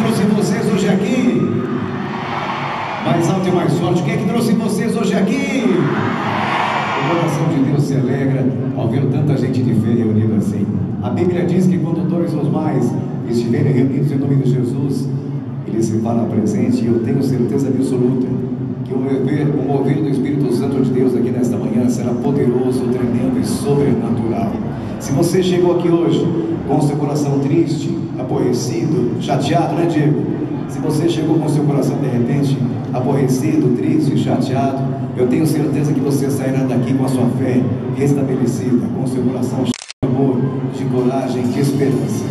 trouxe vocês hoje aqui? Mais alto e mais forte. Quem é que trouxe vocês hoje aqui? O coração de Deus se alegra ao ver tanta gente de fé reunida assim. A Bíblia diz que quando dois ou mais estiverem reunidos em nome de Jesus, Ele se fará presente, e eu tenho certeza absoluta que o mover do Espírito Santo de Deus aqui nesta manhã será poderoso, tremendo e sobrenatural. Se você chegou aqui hoje com o seu coração triste, aborrecido, chateado, né, Diego? Se você chegou com o seu coração de repente aborrecido, triste, chateado, eu tenho certeza que você sairá daqui com a sua fé restabelecida, com o seu coração cheio de amor, de coragem, de esperança.